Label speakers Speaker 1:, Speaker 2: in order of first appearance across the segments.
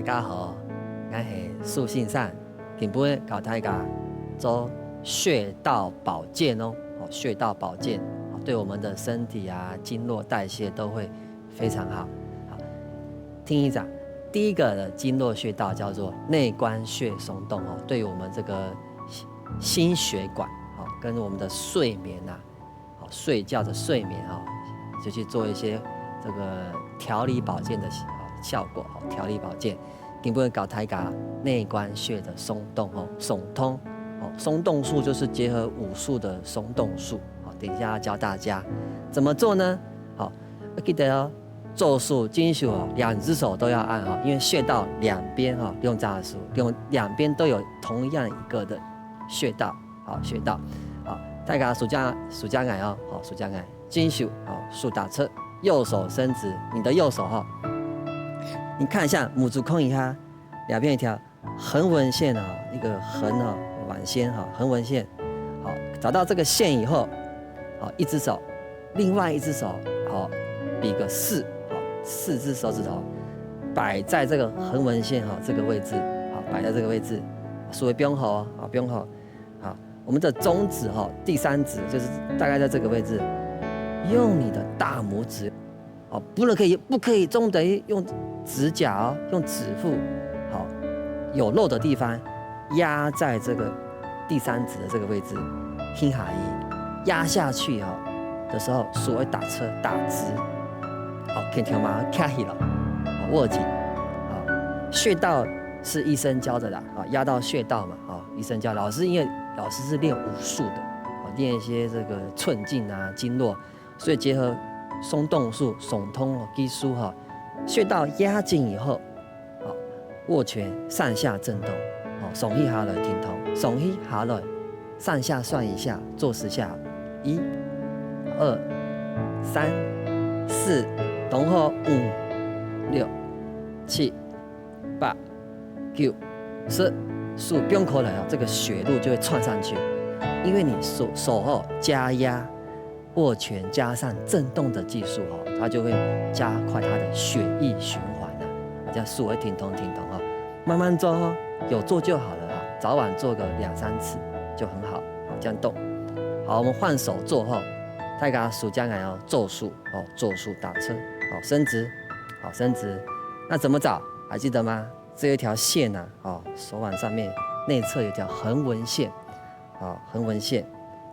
Speaker 1: 家好，我是苏信善，今晡教大家做穴道保健哦。穴道保健对我们的身体啊、经络代谢都会非常好。好，听一讲，第一个的经络穴道叫做内关穴松动哦，对于我们这个心血管跟我们的睡眠啊，睡觉的睡眠就去做一些这个调理保健的效果，调理保健，今晡搞台家内关穴的松动耸通，松动术就是结合武术的松动术，等一下要教大家怎么做呢？好，记得哦，咒术、金属两只手都要按因为穴道两边用炸术，用两边都有同样一个的穴道，穴道，大家数家眼数家眼，金属竖打侧，右手伸直，你的右手你看一下拇指空一下，两边一条横纹线一个横挽线横纹线，找到这个线以后，一只手，另外一只手比个4，四只手指头摆在这个横纹线这个位置，摆在这个位置，属于不用吼不用吼，我们的中指第3指就是大概在这个位置，用你的大拇指，不可以中等于用指甲用指腹，有肉的地方压在这个第3指的这个位置，轻下一压下去的时候，所谓打车打直，可以听吗？卡起了，握紧，穴道是医生教的啦，压到穴道嘛，医生教。因为老师是练武术的，练一些这个寸劲啊、经络，所以结合松动术、耸通技术穴道压紧以后，握拳上下震动，耸起下来停通，耸起下来，上下算一下，做10下，1、2、3、4，然后5、6、7、8、9、10，数不用口来这个血路就会窜上去，因为你手加压。握拳加上震动的技术它就会加快它的血液循环这样数会停通慢慢做有做就好了早晚做个2-3次就很好这样动。好，我们换手做大家数将来咒术咒术打车伸直伸直，那怎么找还记得吗？这有一条线手腕上面内侧有一条横纹线横纹线，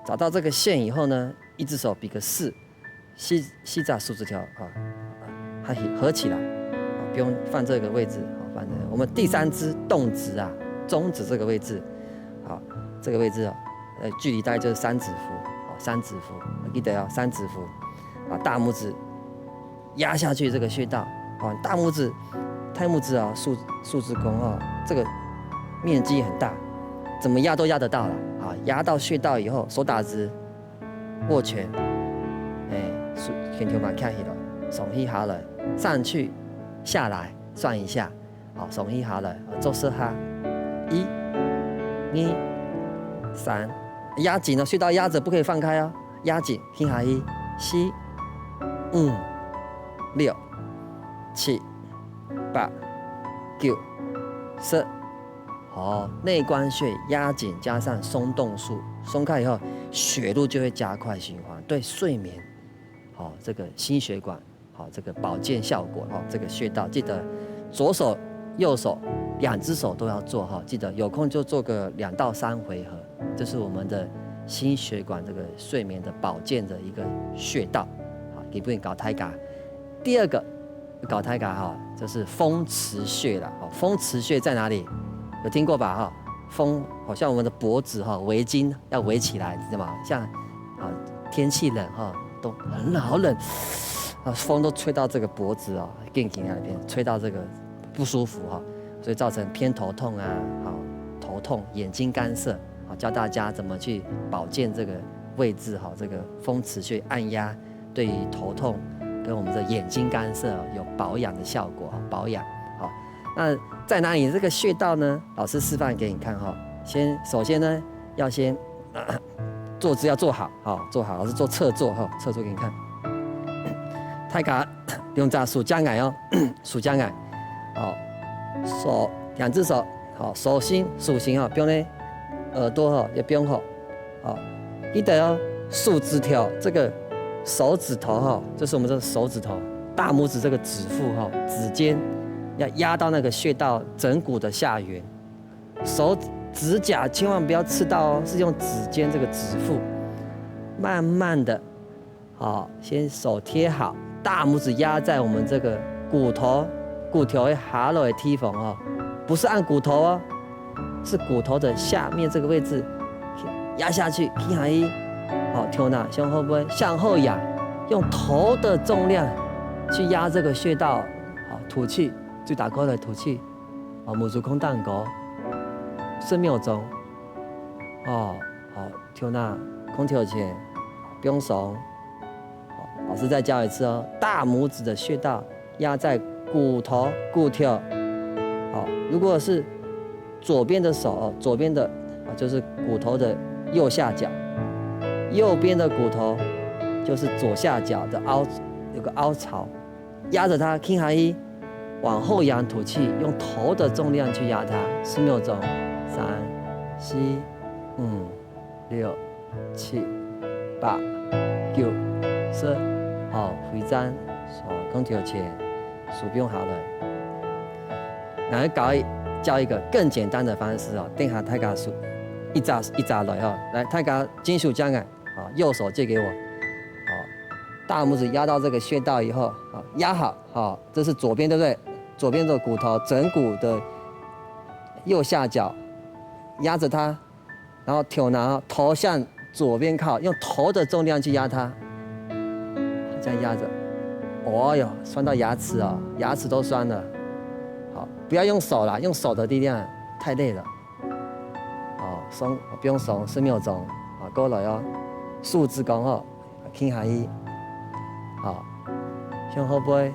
Speaker 1: 找到这个线以后呢，一只手比个4，细扎数指条合起来不用放这个位置放这个。我们第3只动指中指这个位置这个位置距离大概就是3指符3指符，记得3指符大拇指压下去这个穴道大拇指太拇指数指弓这个面积很大，怎么压都压得到了压到穴道以后，手打直，握拳，拳头嘛看起了，耸起下来，上去下来算一下，耸起下来，做10下，1、2、3，压紧穴道压着不可以放开压紧，轻下1、4、5、6、7、8、9、10。内关穴压紧加上松动术，松开以后，血路就会加快循环，对睡眠，这个心血管，这个保健效果，这个穴道记得左手、右手2只手都要做记得有空就做个2到3回合，这是我们的心血管这个睡眠的保健的一个穴道，给不给搞胎嘎？第2个搞胎嘎就是风池穴了，风池穴在哪里？有听过吧？风好像我们的脖子围巾要围起来，知道吗？像天气冷都好冷风都吹到这个脖子更紧那边，吹到这个不舒服所以造成偏头痛头痛、眼睛干涩教大家怎么去保健这个位置这个风池穴按压，对于头痛跟我们的眼睛干涩有保养的效果保养那在哪里这个穴道呢？老师示范给你看首先呢要先坐姿要做好做好。老师做侧坐侧坐给你看。太卡用在数将眼数将眼手两只手，好，手心属心哈，用呢耳朵哈也不用好，好，记得哦，数指头这个手指头哈，就是我们这个手指头，大拇指这个指腹哈，指尖要压到那个穴道枕骨的下缘，手指甲千万不要刺到哦，是用指尖这个指腹，慢慢的，好，先手贴好，大拇指压在我们这个骨头会下落的地方哦，不是按骨头哦，是骨头的下面这个位置压下去，听下去，好，听哪向后背向后仰，用头的重量去压这个穴道，好，吐气，最大口的吐气，好，拇指空荡沟，10秒钟，哦，好，听哪空调前不用松，好，老师再教一次哦，大拇指的穴道压在骨头骨条，好，如果是左边的手哦，左边的啊就是骨头的右下角，右边的骨头就是左下角的有个凹槽，压着它，轻含一，往后仰吐气，用头的重量去压它，10秒钟，3、4、5、6、7、8、9、10，好，回站，手空调前，手不用好了。然后教一个更简单的方式哦，等下大家数一扎来哦，来大家金属将啊，好，右手借给我，好，大拇指压到这个穴道以后，好，压好，好，这是左边对不对？左边的骨头枕骨的右下角，压着它，然后头向左边靠，用头的重量去压它，这样压着，哦哟，酸到牙齿哦，牙齿都酸了。好，不要用手啦，用手的力量太累了。好，松，不用松，10秒钟。好，够了哟。数指功后，轻下去。好，向后背。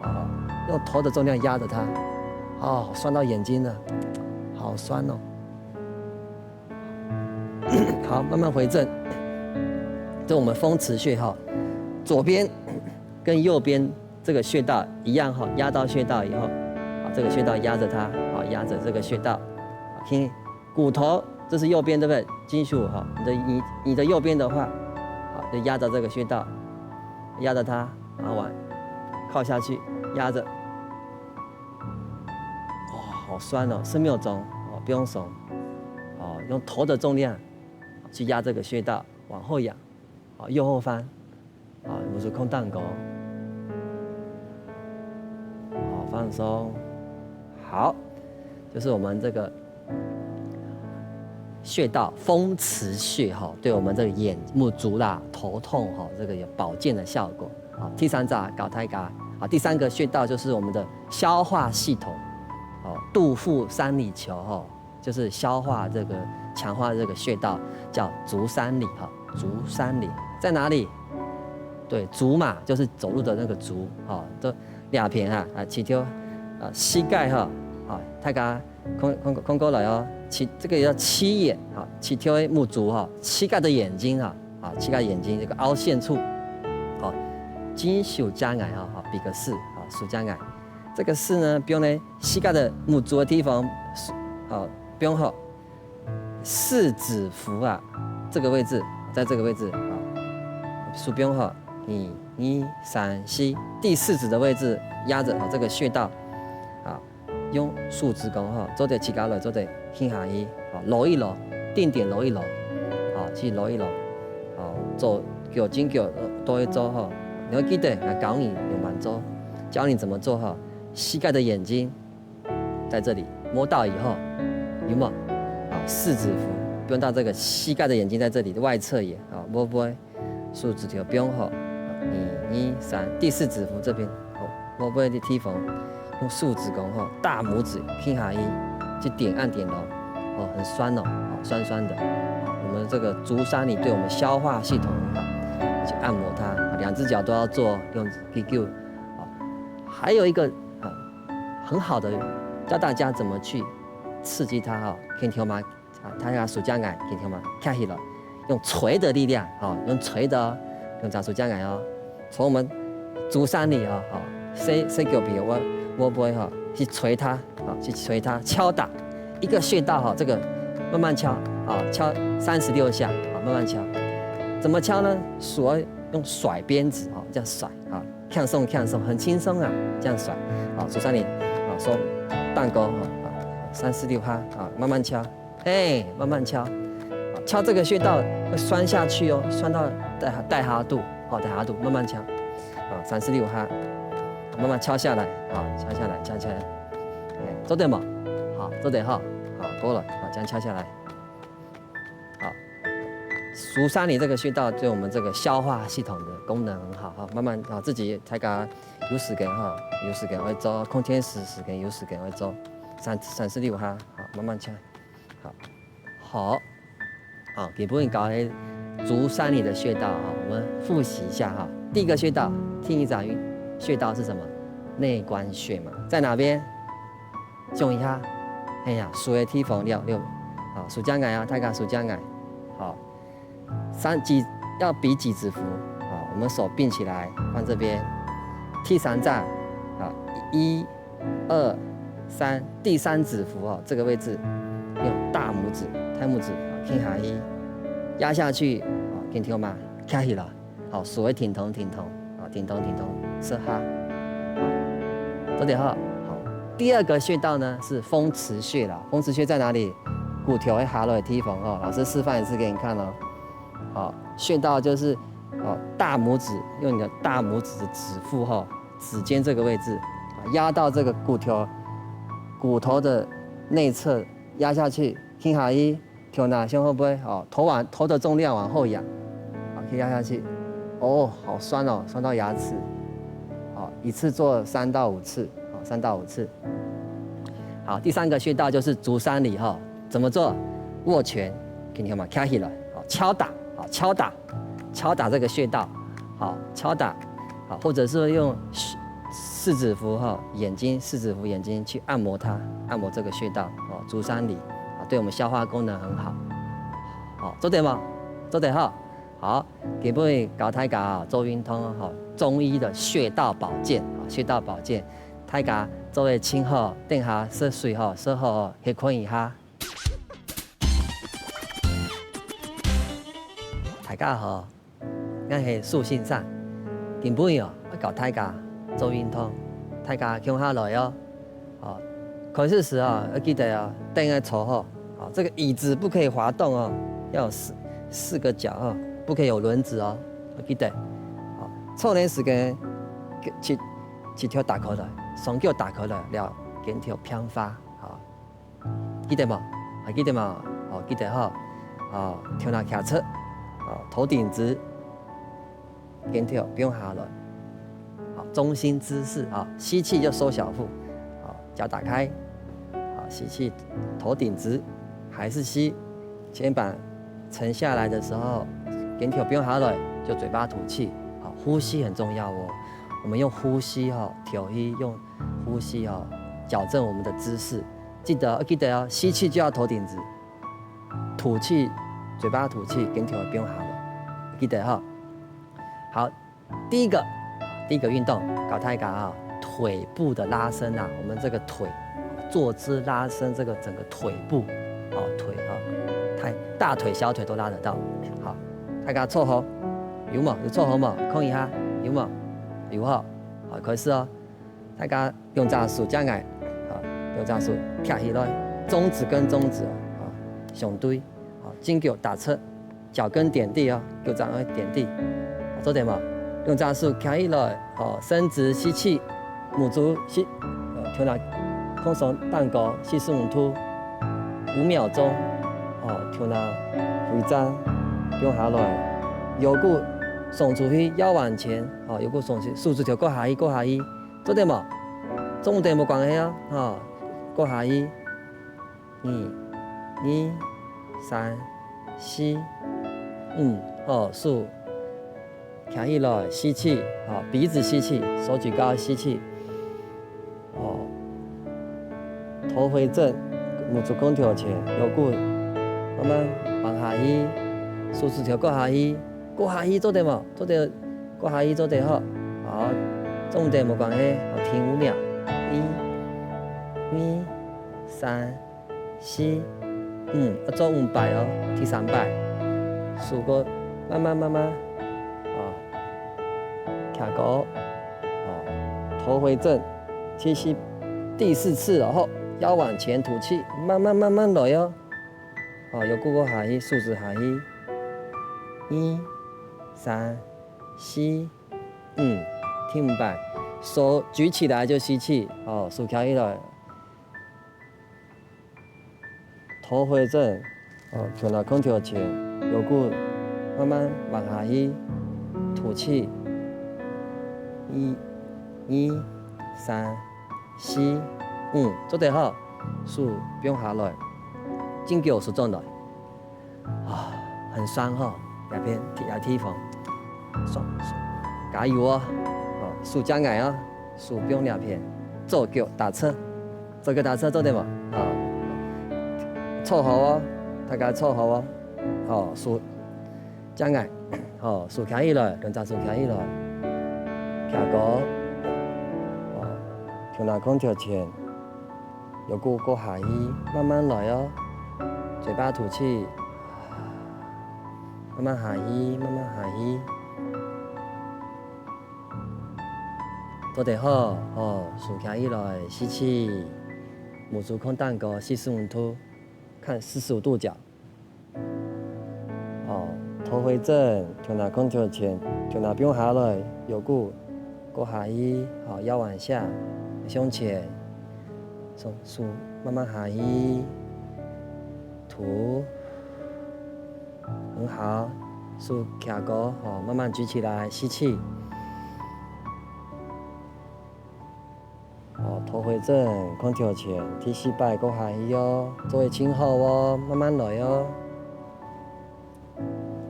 Speaker 1: 好，用头的重量压着它。哦，酸到眼睛了，好酸哦。好，慢慢回正。这我们风池穴哈，左边跟右边这个穴道一样哈，压到穴道以后。这个穴道压着它，好，压着这个穴道，听骨头，这是右边对不对？金属哈，你的右边的话，好，就压着这个穴道，压着它，然后往靠下去，压着，哇，好酸哦，10秒钟，哦，不用松，哦，用头的重量去压这个穴道，往后仰，好，右后翻，啊，拇指空荡沟，好，放松。好，就是我们这个穴道风池穴哈，对我们这个眼目足啦、头痛哈，这个有保健的效果。好，第三扎搞胎嘎。好，第3个穴道就是我们的消化系统，哦，肚腹三里求哈，就是消化这个强化这个穴道，叫足三里哈。足三里在哪里？对，足嘛，就是走路的那个足，哈，都2片哈，起条。膝盖哈，好，大家空过来哦。这个叫七眼，好，起条的目足哈，膝盖的眼睛哈，啊，膝盖眼睛这个凹陷处，好，金手将矮哈，好，比个4，好，手将矮。这个4呢，不用呢，膝盖的目足的地方，好，不用好，四指腹啊，这个位置，在这个位置，好，手不用好，1、2、3、4，第4指的位置压着，好，这个穴道。用数指功哈，做点起脚来，做点轻下去，好，揉一揉，定点揉一揉，好，去揉一揉，好，做脚筋脚都会做哈。你要记得，教你用慢做，教你怎么做哈。膝盖的眼睛在这里摸到以后，有没有？啊，四指腹，不用到这个膝盖的眼睛在这里的外侧也好，摸不会？数指头不用哈，1、2、3，第4指腹这边，好，摸不会的地方。用数指功后，大拇指轻下去，去点按点揉，哦，很酸哦，哦，酸酸的。我们这个足三里对我们消化系统很好，去按摩它，2只脚都要做，用 PQ。还有一个很好的，教大家怎么去刺激它哈，可以听吗？啊，它那个手将感，可以听吗？看起来，用捶的力量，用捶的哦，用掌手将感哦，从我们足三里啊，谁给我比我不会哈，去捶它，好，去捶它，敲打一个穴道哈，这个慢慢敲，好，敲36下，好，慢慢敲。怎么敲呢？用甩鞭子，哦，这样甩，啊，看送，很轻松啊，这样甩，好，足三里，啊，手弹钩，啊，3、4、6哈，啊，慢慢敲，哎，慢慢敲，敲这个穴道会酸下去哦，酸到带哈度，好，带哈度，慢慢敲，啊，3、4、6哈，慢慢敲下来，好，敲下来，哎，做对吗？好，做对哈，好，够了，好，这样敲下来。足三里这个穴道对我们这个消化系统的功能很好哈，慢慢啊自己才甲有时间哈，有时间会做，空天时间有时间会做，3、4、6哈，好，慢慢敲，好，给部分搞些足三里的穴道啊，我们复习一下哈。第一个穴道，听一掌晕，穴道是什么？内关穴嘛，在哪边？用一下，哎呀，属的体缝6，好，属江癌啊，太甲属江癌，好。要比几指符啊？我们手并起来放这边，踢3站啊，1、2、3，第3指符哦，这个位置用大拇指、太拇指轻下一压下去，听听吗？开起了，好，手会挺痛，啊，挺痛，是哈，好，做点好。第二个穴道呢是风池穴了，风池穴在哪里？骨头会下落的地方哦，老师示范一次给你看哦。好，穴道就是大拇指用你的大拇指的指腹指尖这个位置压到这个骨头的内侧压下去，听下一，头拿胸会不会头的重量往后仰，好，可以压下去，哦，好酸哦，酸到牙齿，好，一次做3到5次，好，3到5次。好，第3个穴道就是足三里哈，怎么做？握拳，给你看嘛，开起来，好，敲打。好，敲打这个穴道，好，敲打，好，或者是用四指符眼睛去按摩它，按摩这个穴道，足三里，对我们消化功能很好，好，做对吗？做对哈，好，给各位搞大家做运动中医的穴道保健，穴道保健，大家做位清好，等下喝水稍后可以困一下。大家好，我是苏先生。今本要教大家做运动，大家停下来哦。开始时要记得蹲在坐这个椅子不可以滑动哦，要有四个脚不可以有轮子哦，记得。坐的时间一条打开来，双脚打开来了，跟条偏发记得吗？记得吗？记得跳那骑车。头顶直，跟跳不用下来，好，中心姿势吸气就收小腹，脚打开，吸气，头顶直，还是吸，肩膀沉下来的时候，跟跳不用下来，就嘴巴吐气，呼吸很重要哦，我们用呼吸调息，用呼吸矫正我们的姿势，记得吸气就要头顶直，吐气。嘴巴吐气，跟条不用下了，记得好，第一个运动搞大家腿部的拉伸我们这个腿坐姿拉伸，这个整个腿部腿大腿小腿都拉得到。好，大家凑合，有冇？有凑合冇？看一下，有冇？有好，开始哦。大家用掌数将来，用掌数跳起来，中指跟中指上对。筋骨打侧，脚跟点地脚掌会点地，做点嘛？用掌数站起来，伸直吸气，拇足吸，跳那空手弹高，四十五度，5秒钟，跳那回掌，不用下来，腰骨耸出去，腰往前，腰骨耸起，数字条过下去，做点嘛？重点没关系过下去，2、3、4、5，数，站起来，吸气，鼻子吸气，手举高，吸气，头回正，拇指弓跳前，腰骨慢慢往下移，数字条过下去，做对冇？做对，过下去做对好，重点没关系，停5秒，1、2、2、3、4、要做5摆哦，第3摆，数过慢慢，卡高，头回正，气息，第4次，然后腰往前吐气，慢慢来哦，有顾过下去，数字下去，2、3、4、第5摆，手举起来就吸气，数起来，头回正，调到空调前，有顾慢慢往下去，吐气，1、2、3、4、5，做得好，数不用下来，颈脚数重的，很酸哈，两边地方，爽，加油哦，数加矮哦，数不用两边，做脚打侧，做脚打侧做得嘛，凑合哦，大家凑合哦，数加矮，数起来，两只数起来，徛高。调到空调前，有顾过下去，慢慢来哦，嘴巴吐气，慢慢下去，做得好，竖起来，吸气，拇指空蛋糕，45度，看45度角，头回正，调到空调前，调到不用下来，有顾过下去，腰往下。胸前，数慢慢下去，吐，很好，数卡高，慢慢举起来，吸气，头回正，空调前，第4摆过下去哦，做位轻后哦，慢慢来哦，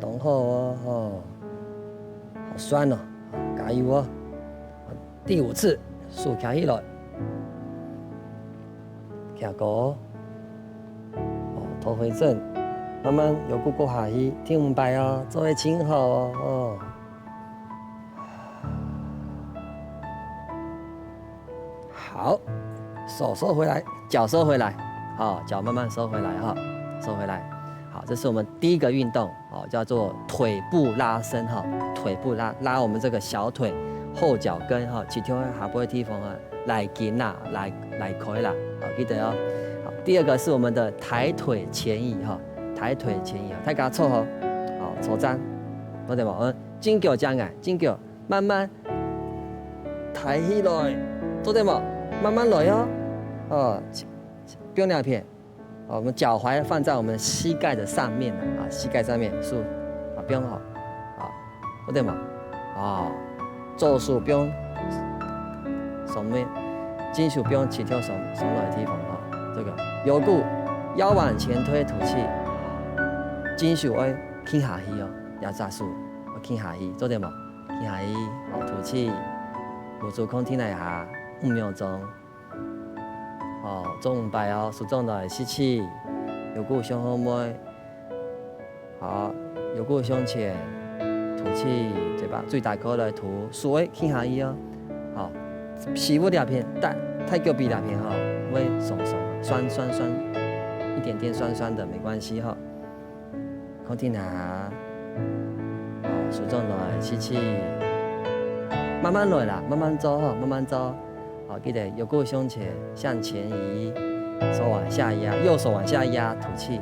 Speaker 1: 等好哦，好酸哦，加油哦，第5次。竖起来，徛高，头回正，慢慢有顾过下去，第5摆哦，做位轻好哦，好，手收回来，脚收回来，脚慢慢收回来哈，收回来，好，这是我们第一个运动，叫做腿部拉伸哈，腿部拉我们这个小腿。后脚跟起跳下背的地方来紧啦，来开啦，好记得哦。好，第2个是我们的抬腿前移抬腿前移，大家凑合，抽张，懂得吗？颈脚加矮，颈脚慢慢抬起来，做得吗？慢慢来哦，不用两片，我们脚踝放在我们膝盖的上面膝盖上面数，不用做得吗？做数不用上面，筋手不用起跳上来的地方这个有顾腰往前推吐气，筋手要倾下去压榨数要倾下去，做得吗？倾下去，吐气，拇指空停来下5秒钟，做5摆数重来吸气，有顾胸后面，有顾胸前。吐气，嘴巴最大口来吐，数位轻下去皮肤两片，太够比两片会酸，一点点酸的没关系空听下，数重来吸气，慢慢来啦，慢慢走慢慢走，记得有顾胸前向前移，手往下压，右手往下压，吐气。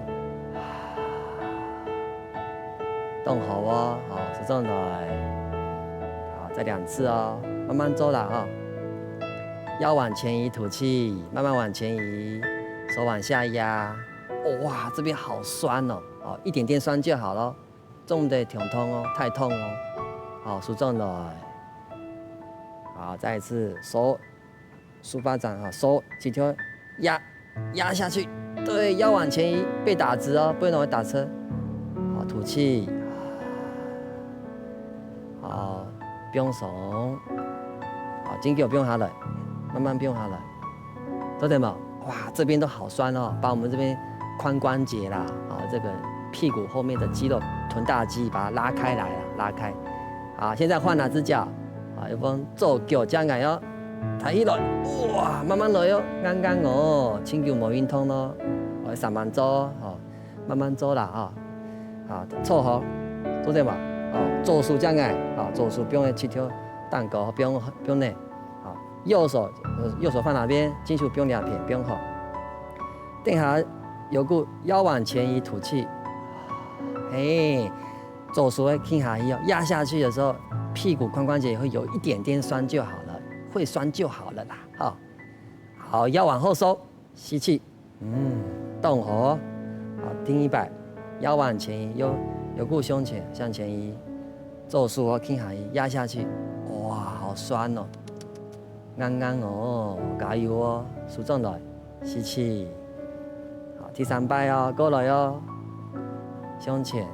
Speaker 1: 动好手重来，再2次慢慢走啦腰往前移，吐气，慢慢往前移，手往下压，哇，这边好酸一点点酸就好了，重的挺痛太痛数重来，再一次手竖巴掌手起跳压下去，对，腰往前移，背打直不然会打车，吐气。不用松，颈脚不用下来，慢慢不用下来，做得吗？哇，这边都好酸把我们这边髋关节啦，这个屁股后面的肌肉臀大肌把它拉开来拉开。好，现在换哪只脚？有风做脚加矮抬起来，哇，慢慢来哦，啱啱哦，千叫无晕通咯，我3万做哦，慢慢做啦哈，啊，凑合，做对嘛，哦，做数这样哎，啊，做数不用去挑蛋糕，不用呢，啊，右手放哪边，金属不用2片，不用好，等下有股腰往前移，吐气，哎，做数会轻下去哦，压下去的时候，屁股髋关节也会有一点点酸就好了，会酸就好了啦，好，好，腰往后收，吸气，动活，好，听100，腰往前移，有股胸前向前移，做数哦，轻下去，压下去，哇，好酸哦，啱啱哦，加油哦，数重来，吸气，好，第3摆哦，过来哦，胸前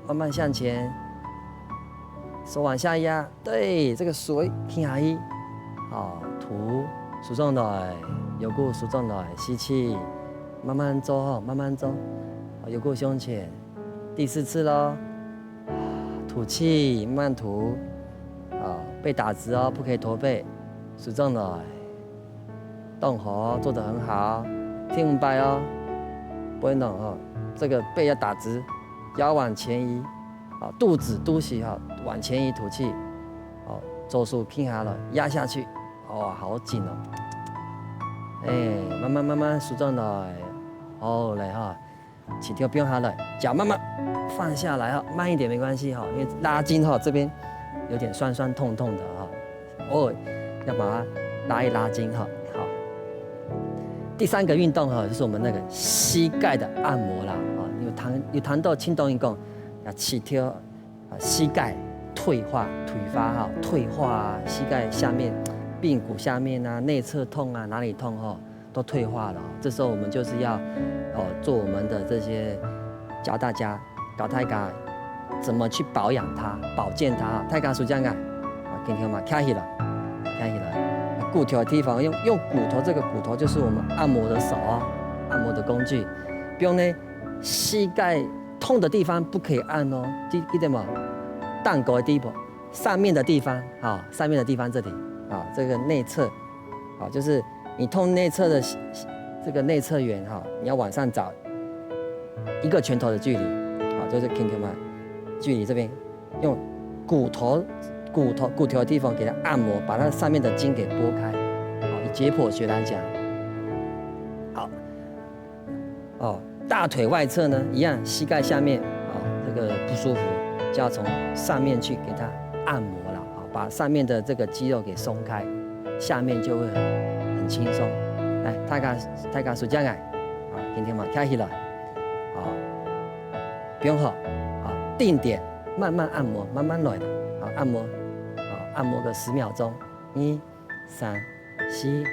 Speaker 1: 慢慢向前，手往下压，对，这个水轻下去，好，吐，数重来，有股数重来，吸气，慢慢走哦，慢慢走，好，有股胸前，第4次咯，吐气，慢慢吐，好，背打直哦，不可以驼背，数重来，动活做得很好，听5摆哦，不会弄哦，这个背要打直，腰往前移，好，肚子嘟起好，往前移吐气，好，做数轻下来，压下去，哇，好紧哦，慢慢数重来，好来哈，起跳不用下来，脚慢慢放下来哈，慢一点没关系哈，因为拉筋哈这边有点酸酸痛痛的哈，偶尔要把它拉一拉筋哈，好。第3个运动哈，就是我们那个膝盖的按摩啦啊，有谈到轻动一共要起跳啊，膝盖退化、腿发哈，退化啊，膝盖下面、髌骨下面啊，内侧痛啊，哪里痛哈，都退化了。这时候我们就是要做我们的这些教大家搞太嘎怎么去保养它、保健它。太嘎属这样啊，今天嘛，开起来，骨头的地方用骨头，这个骨头就是我们按摩的手啊，按摩的工具。不用呢，膝盖痛的地方不可以按哦，记得吗？蛋糕的地方，上面的地方啊，上面的地方这里啊，这个内侧啊，就是你痛内侧的这个内侧缘哈，你要往上找1个拳头的距离，好，就是 King 嘛，距离这边用骨头的地方给它按摩，把它上面的筋给拨开。好，以解剖学来讲，好，哦，大腿外侧呢一样，膝盖下面啊，这个不舒服，就要从上面去给它按摩了啊，把上面的这个肌肉给松开，下面就会很轻松。来，大家数这样啊，今天嘛开始了，好，不用好，好，定点慢慢按摩，慢慢来的，好，按摩。按摩个10秒钟，1、3、4、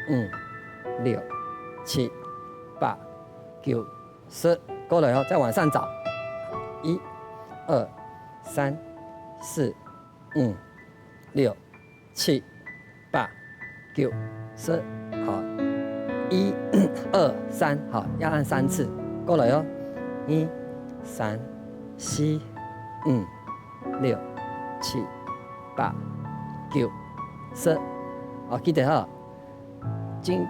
Speaker 1: 5、6、7、8、9、10，够了哦，再往上找，1、2、3、4、5、6、7、8、9、10，好，1、2、3，好，要按3次，够了哟，1、3、4、5、6、7、8、9、10，好，記得哈，筋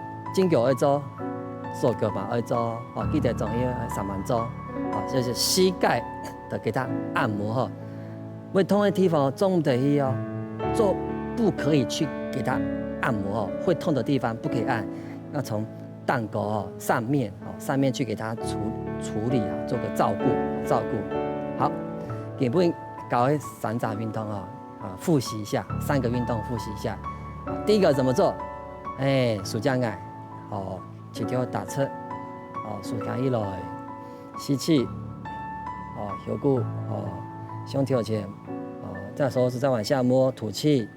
Speaker 1: 骨要做，手腳嘛要做，好，記得仲要3萬做，好，就是膝盖的給它按摩哈，會痛的地方重得去哦，做不可以去給它按摩哦，會痛的地方不可以按，要從蛋糕哦上面去給它處理啊，做個照顧，好，基本搞3雜運動哦。複習一下3個運動，複習一下。第1個怎麼做？數這樣哦，起跳打側，數起來，吸氣，胸骨，胸跳前，再手指再往下摸，吐氣。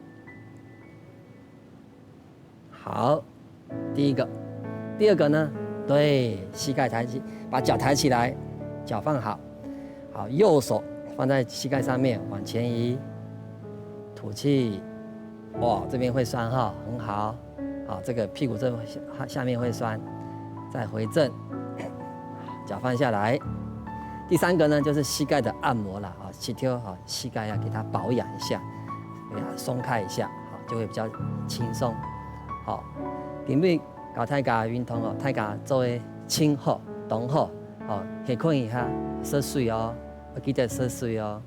Speaker 1: 好，第1個。第2個呢？對，膝蓋抬起，把腳抬起來，腳放好，好，右手放在膝蓋上面，往前移。吐氣，哇，這邊會酸哈，很好，好，這個屁股這下面會酸，再回正，腳放下來。第3個呢，就是膝蓋的按摩了啊，起跳好，膝蓋要給它保養一下，給它鬆開一下，好，就會比較輕鬆。好，今日教大家运动哦，大家做诶轻好、动好，哦，下困一下，喝水哦，记得喝水哦。